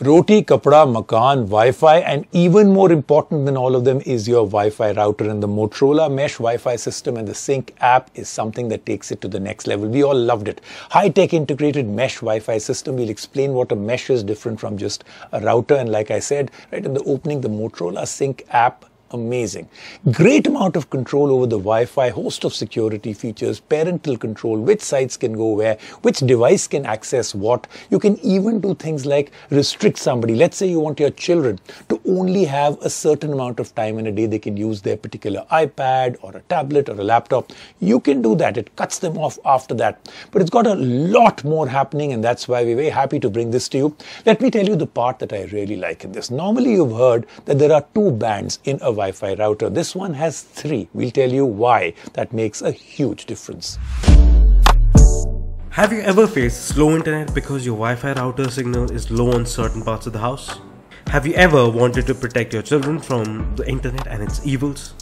Roti, kapda, makan, Wi-Fi, and even more important than all of them is your Wi-Fi router. And the Motorola Mesh Wi-Fi system and the Sync app is something that takes it to the next level. We all loved it. High-tech integrated mesh Wi-Fi system. We'll explain what a mesh is different from just a router. And like I said, right in the opening, the Motorola Sync app, amazing. Great amount of control over the Wi-Fi, host of security features, parental control, which sites can go where, which device can access what. You can even do things like restrict somebody. Let's say you want your children to only have a certain amount of time in a day they can use their particular iPad or a tablet or a laptop. You can do that. It cuts them off after that. But it's got a lot more happening, and that's why we're very happy to bring this to you. Let me tell you the part that I really like in this. Normally you've heard that there are 2 bands in a Wi-Fi router. This one has 3. We'll tell you why that makes a huge difference. Have you ever faced slow internet because your Wi-Fi router signal is low on certain parts of the house? Have you ever wanted to protect your children from the internet and its evils?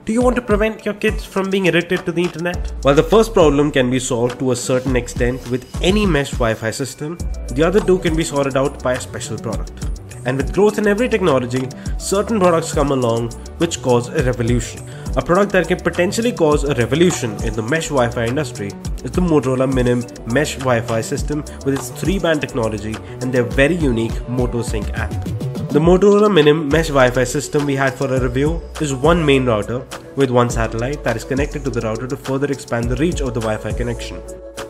Do you want to prevent your kids from being addicted to the internet? While the first problem can be solved to a certain extent with any mesh Wi-Fi system, the other 2 can be sorted out by a special product. And with growth in every technology, certain products come along which cause a revolution. A product that can potentially cause a revolution in the mesh Wi-Fi industry is the Motorola Minim Mesh Wi-Fi system with its 3-band technology and their very unique MotoSync app. The Motorola Minim Mesh Wi-Fi system we had for a review is one main router with one satellite that is connected to the router to further expand the reach of the Wi-Fi connection.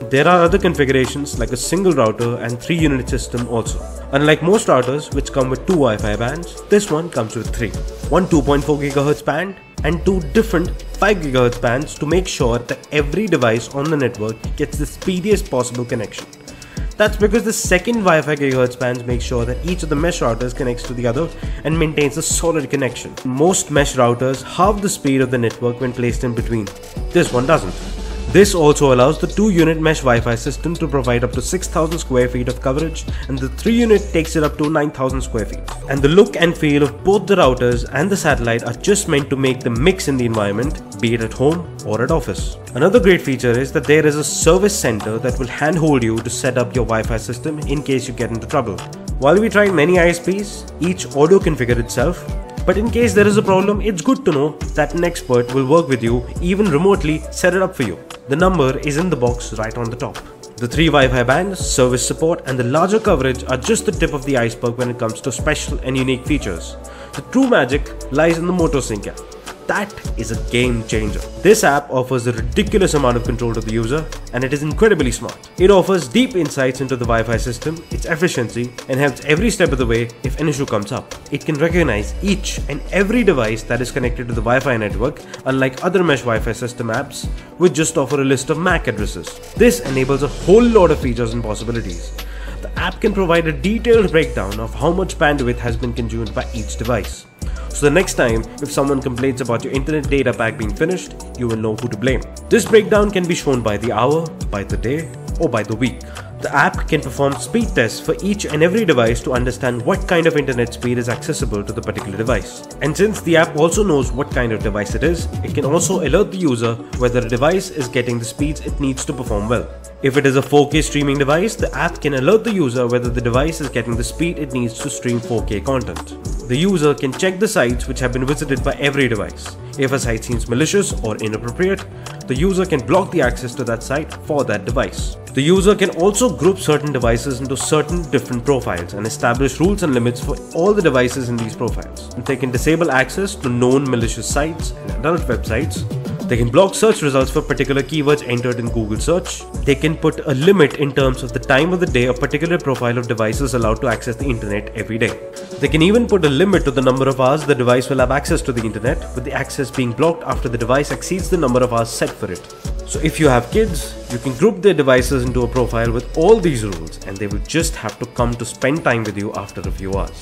There are other configurations like a single router and 3-unit system also. Unlike most routers which come with 2 Wi-Fi bands, this one comes with 3. One 2.4 GHz band and 2 different 5 GHz bands to make sure that every device on the network gets the speediest possible connection. That's because the second Wi-Fi GHz bands make sure that each of the mesh routers connects to the other and maintains a solid connection. Most mesh routers halve the speed of the network when placed in between. This one doesn't. This also allows the 2-unit mesh Wi-Fi system to provide up to 6,000 square feet of coverage, and the 3-unit takes it up to 9,000 square feet. And the look and feel of both the routers and the satellite are just meant to make the mix in the environment, be it at home or at office. Another great feature is that there is a service center that will handhold you to set up your Wi-Fi system in case you get into trouble. While we tried many ISPs, each auto configured itself, but in case there is a problem, it's good to know that an expert will work with you, even remotely set it up for you. The number is in the box right on the top. The 3 Wi-Fi bands, service support and the larger coverage are just the tip of the iceberg when it comes to special and unique features. The true magic lies in the MotoSync app. That is a game changer. This app offers a ridiculous amount of control to the user, and it is incredibly smart. It offers deep insights into the Wi-Fi system, its efficiency, and helps every step of the way if an issue comes up. It can recognize each and every device that is connected to the Wi-Fi network, unlike other mesh Wi-Fi system apps, which just offer a list of MAC addresses. This enables a whole lot of features and possibilities. The app can provide a detailed breakdown of how much bandwidth has been consumed by each device. So the next time, if someone complains about your internet data pack being finished, you will know who to blame. This breakdown can be shown by the hour, by the day, or by the week. The app can perform speed tests for each and every device to understand what kind of internet speed is accessible to the particular device. And since the app also knows what kind of device it is, it can also alert the user whether the device is getting the speeds it needs to perform well. If it is a 4K streaming device, the app can alert the user whether the device is getting the speed it needs to stream 4K content. The user can check the sites which have been visited by every device. If a site seems malicious or inappropriate, the user can block the access to that site for that device. The user can also group certain devices into certain different profiles and establish rules and limits for all the devices in these profiles. They can disable access to known malicious sites and adult websites. They can block search results for particular keywords entered in Google search. They can put a limit in terms of the time of the day a particular profile of device is allowed to access the internet every day. They can even put a limit to the number of hours the device will have access to the internet, with the access being blocked after the device exceeds the number of hours set for it. So if you have kids, you can group their devices into a profile with all these rules, and they will just have to come to spend time with you after a few hours.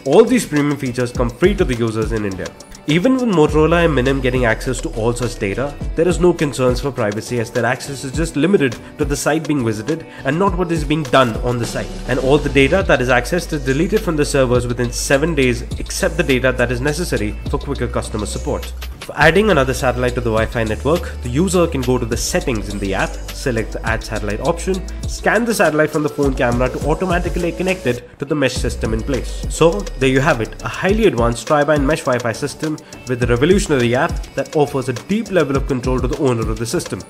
All these premium features come free to the users in India. Even with Motorola and Minim getting access to all such data, there is no concerns for privacy, as their access is just limited to the site being visited and not what is being done on the site. And all the data that is accessed is deleted from the servers within 7 days, except the data that is necessary for quicker customer support. For adding another satellite to the Wi-Fi network, the user can go to the settings in the app, select the Add Satellite option, scan the satellite from the phone camera to automatically connect it to the mesh system in place. So there you have it, a highly advanced tri-band mesh Wi-Fi system with a revolutionary app that offers a deep level of control to the owner of the system.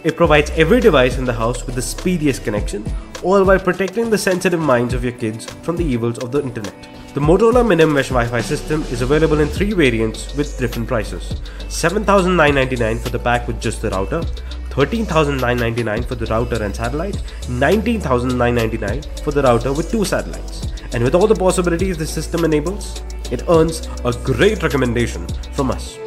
It provides every device in the house with the speediest connection, all while protecting the sensitive minds of your kids from the evils of the internet. The Motorola Minim Mesh Wi-Fi system is available in 3 variants with different prices. $7,999 for the pack with just the router, $13,999 for the router and satellite, $19,999 for the router with 2 satellites. And with all the possibilities the system enables, it earns a great recommendation from us.